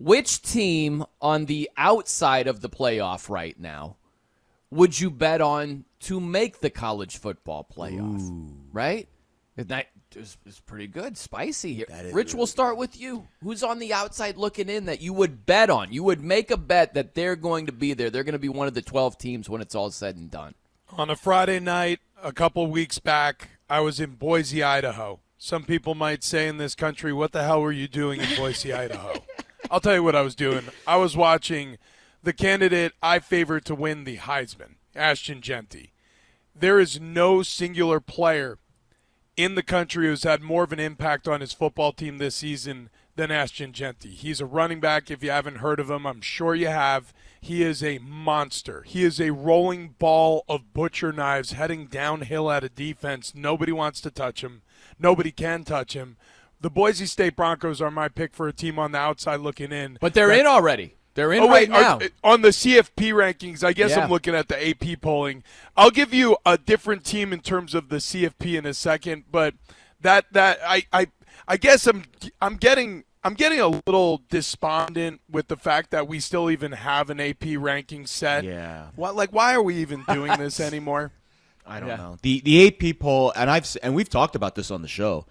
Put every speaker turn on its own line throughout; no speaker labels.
which team on the outside of the playoff right now would you bet on to make the college football playoff? Ooh. Right? That is pretty good. Spicy here. Rich, we'll start with you. Who's on the outside looking in that you would bet on? You would make a bet that they're going to be there. They're going to be one of the 12 teams when it's all said and done.
On a Friday night, a couple weeks back, I was in Boise, Idaho. Some people might say in this country, what the hell were you doing in Boise, Idaho? I'll tell you what I was doing. I was watching the candidate I favored to win the Heisman, Ashton Jeanty. There is no singular player in the country who's had more of an impact on his football team this season than Ashton Jeanty. He's a running back. If you haven't heard of him, I'm sure you have. He is a monster. He is a rolling ball of butcher knives heading downhill at a defense. Nobody wants to touch him. Nobody can touch him. The Boise State Broncos are my pick for a team on the outside looking in.
But they're in already. They're in right now.
On the CFP rankings, I guess I'm looking at the AP polling. I'll give you a different team in terms of the CFP in a second, but I guess I'm getting a little despondent with the fact that we still even have an AP ranking set.
Yeah.
Why are we even doing this anymore?
I don't know. The AP poll, and we've talked about this on the show.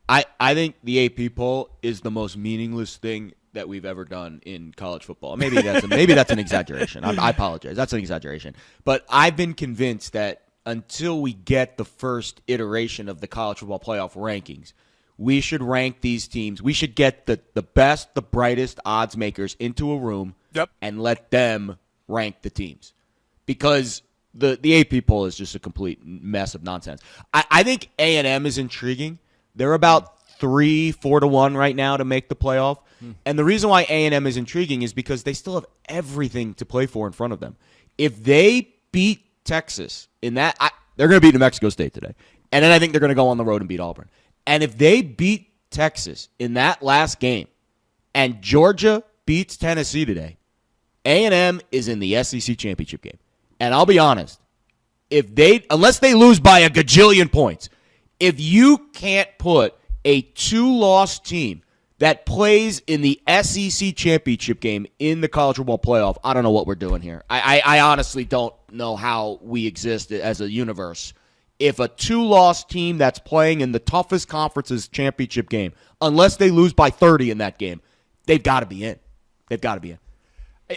I think the AP poll is the most meaningless thing that we've ever done in college football. Maybe that's an exaggeration. I apologize. That's an exaggeration. But I've been convinced that until we get the first iteration of the college football playoff rankings, we should rank these teams. We should get the best, the brightest odds makers into a room and let them rank the teams. Because the AP poll is just a complete mess of nonsense. I think A&M is intriguing. They're about 3-4 to 1 right now to make the playoff. And the reason why A&M is intriguing is because they still have everything to play for in front of them. If they beat Texas in that, they're going to beat New Mexico State today. And then I think they're going to go on the road and beat Auburn. And if they beat Texas in that last game and Georgia beats Tennessee today, A&M is in the SEC championship game. And I'll be honest, unless they lose by a gajillion points, if you can't put a 2-loss team that plays in the SEC championship game in the college football playoff, I don't know what we're doing here. I honestly don't know how we exist as a universe. If a 2-loss team that's playing in the toughest conference's championship game, unless they lose by 30 in that game, they've got to be in. They've got to be in.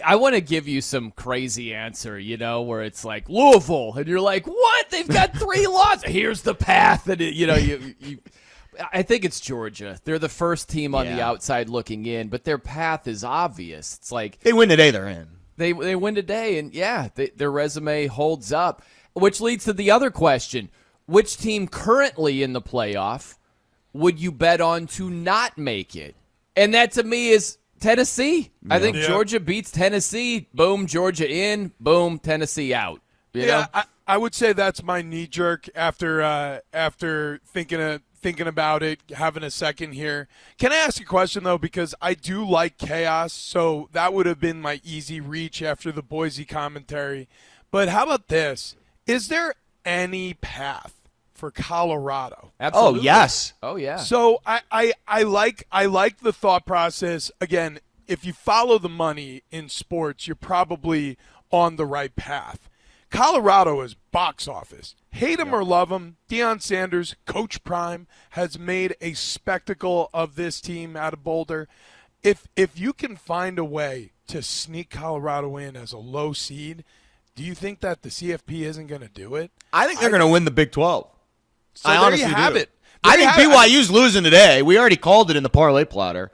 I want to give you some crazy answer, where it's like Louisville, and you're like, what? They've got 3 losses. Here's the path. And, I think it's Georgia. They're the first team on the outside looking in, but their path is obvious. It's like
they win today, they're in.
They win today, and their resume holds up, which leads to the other question. Which team currently in the playoff would you bet on to not make it? And that to me is Tennessee. I think Georgia beats Tennessee. Boom, Georgia in. Boom, Tennessee out. You know?
I would say that's my knee jerk after thinking about it, having a second here. Can I ask a question, though? Because I do like chaos, so that would have been my easy reach after the Boise commentary. But how about this? Is there any path for Colorado?
Absolutely.
Oh, yes.
Oh, yeah.
So I like the thought process. Again, if you follow the money in sports, you're probably on the right path. Colorado is box office. Hate him or love him, Deion Sanders, Coach Prime, has made a spectacle of this team out of Boulder. If you can find a way to sneak Colorado in as a low seed, do you think that the CFP isn't going to do it?
I think they're going to win the Big 12.
So there you have it.
I think BYU's losing today. We already called it in the parlay platter.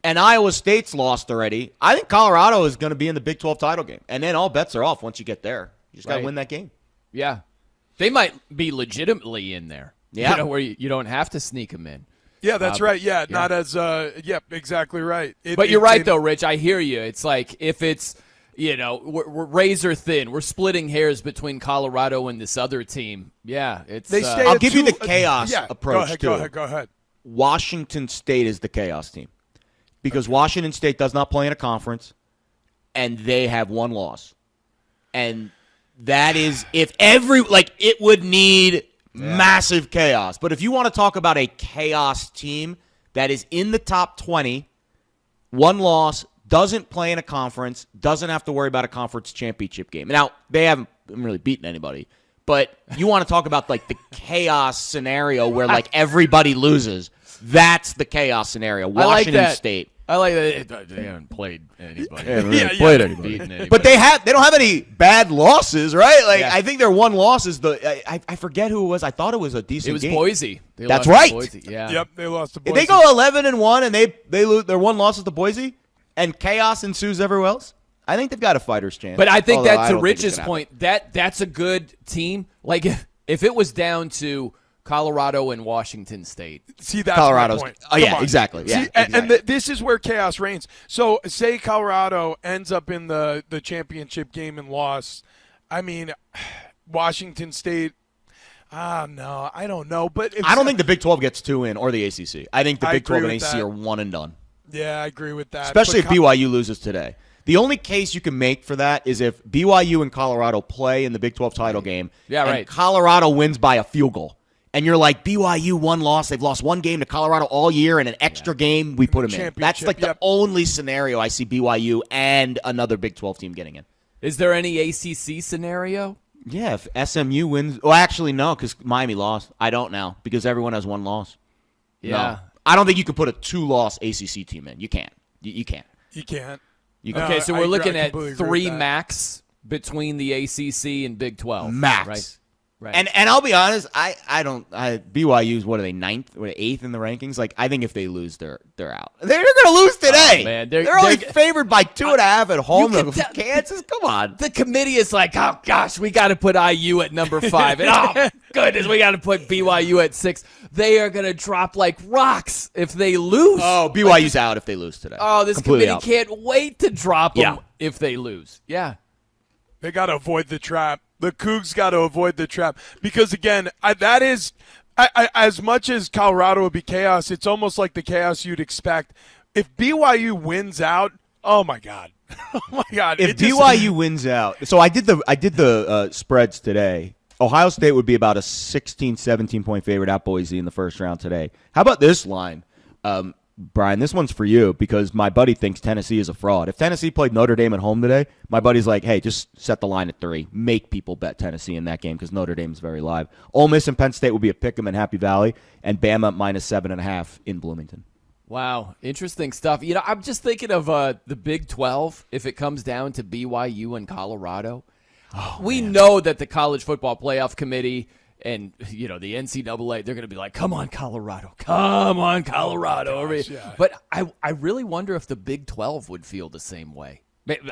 And Iowa State's lost already. I think Colorado is going to be in the Big 12 title game. And then all bets are off once you get there. You just got to win that game.
Yeah. They might be legitimately in there.
Yeah.
Where you don't have to sneak them in.
Yeah, that's right. Yeah, not as exactly right.
But you're right, though, Rich. I hear you. It's like if it's, we're razor thin. We're splitting hairs between Colorado and this other team. Yeah, it's.
I'll give you the chaos approach,
Go ahead.
Washington State is the chaos team. Because Washington State does not play in a conference, and they have 1 loss. And that is, it would need massive chaos. But if you want to talk about a chaos team that is in the top 20, 1 loss, doesn't play in a conference, doesn't have to worry about a conference championship game. Now, they haven't really beaten anybody, but you want to talk about like the chaos scenario where like everybody loses. That's the chaos scenario. Washington State.
I like that they haven't played anybody.
They haven't really played anybody.
Beaten anybody.
But they don't have any bad losses, right? Like
Yeah.
I think their one loss is I forget who it was. I thought it was a decent
It was
game.
Boise.
That's
lost to
right.
Boise. Yeah.
Yep, they lost to
If
Boise.
they go 11-1 and they lose their one loss is to Boise and chaos ensues everywhere else, I think they've got a fighter's chance.
But I think
Although I
that to
don't think it's
Rich's
gonna
point, that's a good team. Like if it was down to Colorado and Washington State.
See, that's
Colorado's.
my point.
Oh, yeah,
Come on.
exactly. Yeah,
See,
exactly.
and this is where chaos reigns. So, say Colorado ends up in the championship game and lost. I mean, Washington State. No, I don't know. But
I don't think the Big 12 gets 2 in or the ACC. I think the
I
Big 12
agree
and
with
ACC
that.
are one and done.
Yeah, I agree with that.
Especially
But
if BYU loses today. The only case you can make for that is if BYU and Colorado play in the Big 12 title game.
Yeah,
and
right.
Colorado wins by a field goal. And you're like, BYU one loss. They've lost one game to Colorado all year, and an extra game we put them in. That's like the
Yep.
only scenario I see BYU and another Big 12 team getting in.
Is there any ACC scenario?
Yeah, if SMU wins. Well, actually, no, because Miami lost. I don't now because everyone has one loss.
Yeah.
No. I don't think you could put a 2-loss ACC team in. You can't. You can't.
You can't.
You
No,
can't.
Okay, so
I
we're
agree-
looking
I
at
completely agree
3
with that.
max between the ACC and Big 12.
Max.
Right. Right.
And I'll be honest, BYU's what are they, 9th or 8th in the rankings? Like I think if they lose, they're out. They're gonna lose today.
Oh, man.
They're only
they're-
favored by 2.5 at home
can
to
tell-
Kansas. Come on.
the committee is like, oh gosh, we got to put IU at number 5, and oh goodness, we got to put BYU at 6. They are gonna drop like rocks if they lose.
Oh, BYU's out if they lose today.
Oh, this
Completely
committee
out.
can't wait to drop them
Yeah.
if they lose. Yeah.
They got to avoid the trap. The Cougs got to avoid the trap because, again, that is as much as Colorado would be chaos, it's almost like the chaos you'd expect. If BYU wins out, oh, my God. Oh, my God.
If BYU wins out, so I did the spreads today. Ohio State would be about a 16, 17-point favorite at Boise in the first round today. How about this line? Brian, this one's for you because my buddy thinks Tennessee is a fraud. If Tennessee played Notre Dame at home today, my buddy's like, hey, just set the line at 3. Make people bet Tennessee in that game because Notre Dame is very live. Ole Miss and Penn State will be a pick 'em in Happy Valley, and Bama minus 7.5 in Bloomington.
Wow, interesting stuff. You know, I'm just thinking of the Big 12 if it comes down to BYU and Colorado. We know that the College Football Playoff Committee and, you know, the NCAA, they're going to be like, come on, Colorado. Come on, Colorado.
yeah.
But I really wonder if the Big 12 would feel the same way.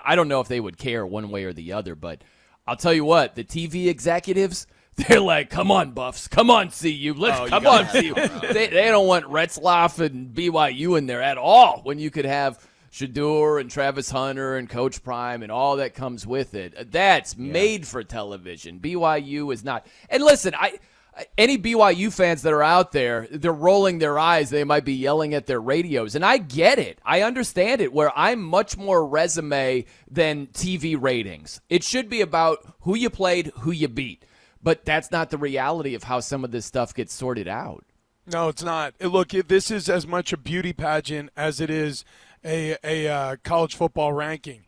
I don't know if they would care one way or the other, but I'll tell you what, the TV executives, they're like, come on, Buffs. Come on, CU. Come on, CU. They don't want Retzlaff and BYU in there at all when you could have Shador and Travis Hunter and Coach Prime and all that comes with it. That's made for television. BYU is not. And listen, any BYU fans that are out there, they're rolling their eyes. They might be yelling at their radios. And I get it. I understand it, where I'm much more resume than TV ratings. It should be about who you played, who you beat. But that's not the reality of how some of this stuff gets sorted out.
No, it's not. Look, this is as much a beauty pageant as it is a college football ranking.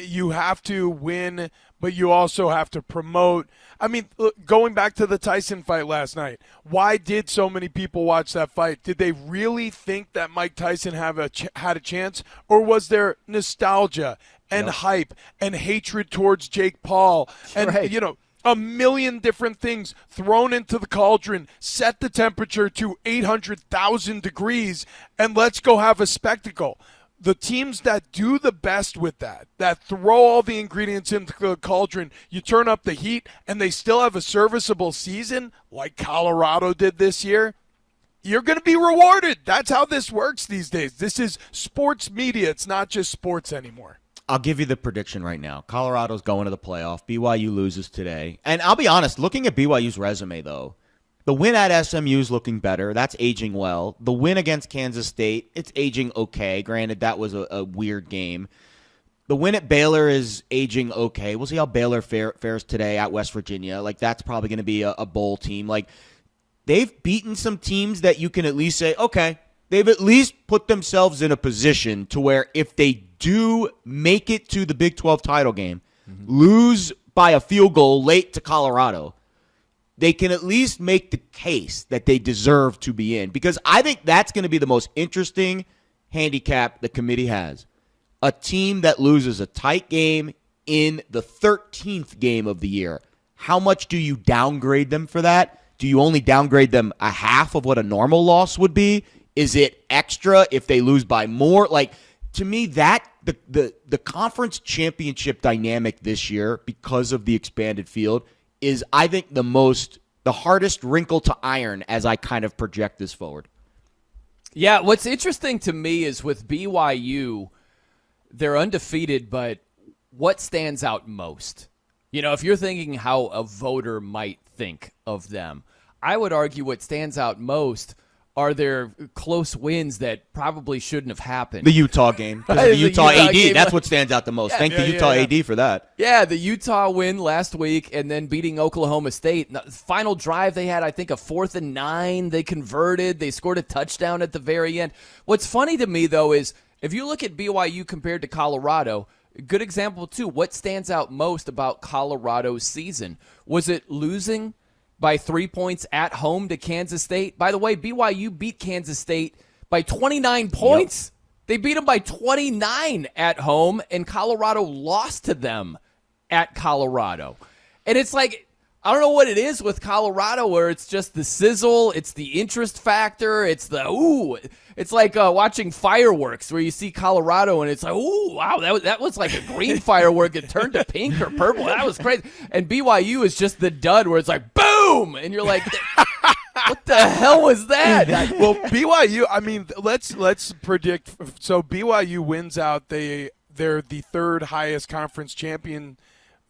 You have to win, but you also have to promote. I mean, look, going back to the Tyson fight last night, why did so many people watch that fight? Did they really think that Mike Tyson had a chance, or was there nostalgia and hype and hatred towards Jake Paul and
Right.
you know? A million different things thrown into the cauldron, set the temperature to 800,000 degrees, and let's go have a spectacle. The teams that do the best with that throw all the ingredients into the cauldron, you turn up the heat, and they still have a serviceable season, like Colorado did this year, you're going to be rewarded. That's how this works these days. This is sports media. It's not just sports anymore.
I'll give you the prediction right now. Colorado's going to the playoff. BYU loses today. And I'll be honest, looking at BYU's resume, though, the win at SMU is looking better. That's aging well. The win against Kansas State, it's aging okay. Granted, that was a weird game. The win at Baylor is aging okay. We'll see how Baylor fares today at West Virginia. Like, that's probably going to be a bowl team. Like, they've beaten some teams that you can at least say, okay, they've at least put themselves in a position to where if they do make it to the Big 12 title game, lose by a field goal late to Colorado, they can at least make the case that they deserve to be in. Because I think that's going to be the most interesting handicap the committee has. A team that loses a tight game in the 13th game of the year. How much do you downgrade them for that? Do you only downgrade them a half of what a normal loss would be? Is it extra if they lose by more? Like, to me, that the conference championship dynamic this year, because of the expanded field, is, I think, the hardest wrinkle to iron as I kind of project this forward.
Yeah, what's interesting to me is with BYU, they're undefeated, but what stands out most? You know, if you're thinking how a voter might think of them, I would argue what stands out most are their close wins that probably shouldn't have happened.
The Utah game. Because of the Utah AD,
game.
that's what stands out the most. Thank the Utah AD for that.
Yeah, the Utah win last week and then beating Oklahoma State. Final drive, they had, I think, a 4th and 9. They converted. They scored a touchdown at the very end. What's funny to me, though, is if you look at BYU compared to Colorado, good example, too. What stands out most about Colorado's season? Was it losing by 3 points at home to Kansas State? By the way, BYU beat Kansas State by 29 points. Yep. They beat them by 29 at home, and Colorado lost to them at Colorado. And it's like, I don't know what it is with Colorado where it's just the sizzle, it's the interest factor, it's the ooh. It's like watching fireworks where you see Colorado and it's like, ooh, wow, that was like a green firework. It turned to pink or purple. That was crazy. And BYU is just the dud where it's like, boom! And you're like, what the hell was that?
Well, BYU, I mean, let's predict. So BYU wins out. They're the 3rd highest conference champion.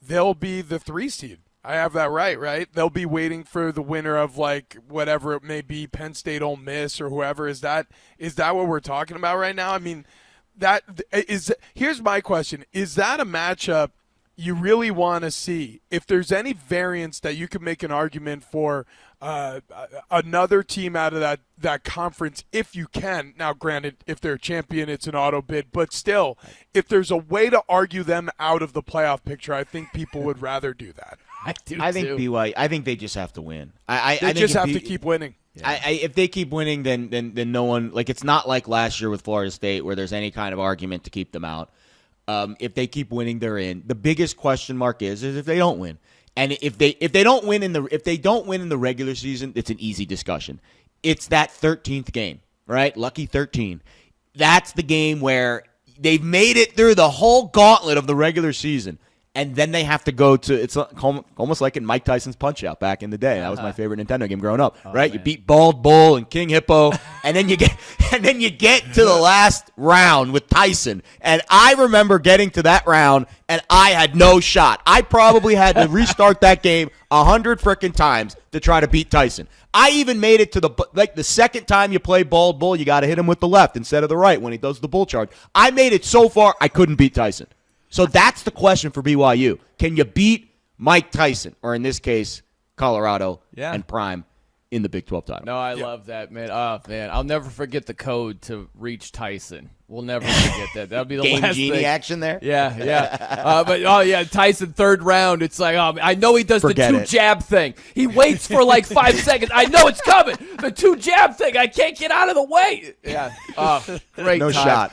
They'll be the 3 seed. I have that right? They'll be waiting for the winner of, like, whatever it may be, Penn State, Ole Miss, or whoever. Is that what we're talking about right now? I mean, here's my question. Is that a matchup you really want to see? If there's any variance that you could make an argument for another team out of that conference, if you can. Now, granted, if they're a champion, it's an auto bid. But still, if there's a way to argue them out of the playoff picture, I think people would rather do that.
I
think BYU. I think they just have to win.
They just have to keep winning.
Yeah. If they keep winning, then no one, like, it's not like last year with Florida State where there's any kind of argument to keep them out. If they keep winning, they're in. The biggest question mark is if they don't win, and if they don't win in the regular season, it's an easy discussion. It's that 13th game, right? Lucky 13. That's the game where they've made it through the whole gauntlet of the regular season. And then they have to go to, it's almost like in Mike Tyson's Punch-Out back in the day. That was my favorite Nintendo game growing up, right? Man. You beat Bald Bull and King Hippo, and then you get to the last round with Tyson. And I remember getting to that round, and I had no shot. I probably had to restart that game 100 frickin' times to try to beat Tyson. I even made it to the second time you play Bald Bull, you got to hit him with the left instead of the right when he does the bull charge. I made it so far, I couldn't beat Tyson. So that's the question for BYU. Can you beat Mike Tyson, or in this case, Colorado and Prime in the Big 12 title?
No, I love that, man. Oh, man, I'll never forget the code to reach Tyson. We'll never forget that. That'll be the
Game
last
Genie
thing.
action there?
Yeah. Tyson, 3rd round. It's like, I know he does
Forget
the 2 jab thing. He waits for like 5 seconds. I know it's coming. The 2 jab thing. I can't get out of the way. Yeah. Great
No
time.
shot.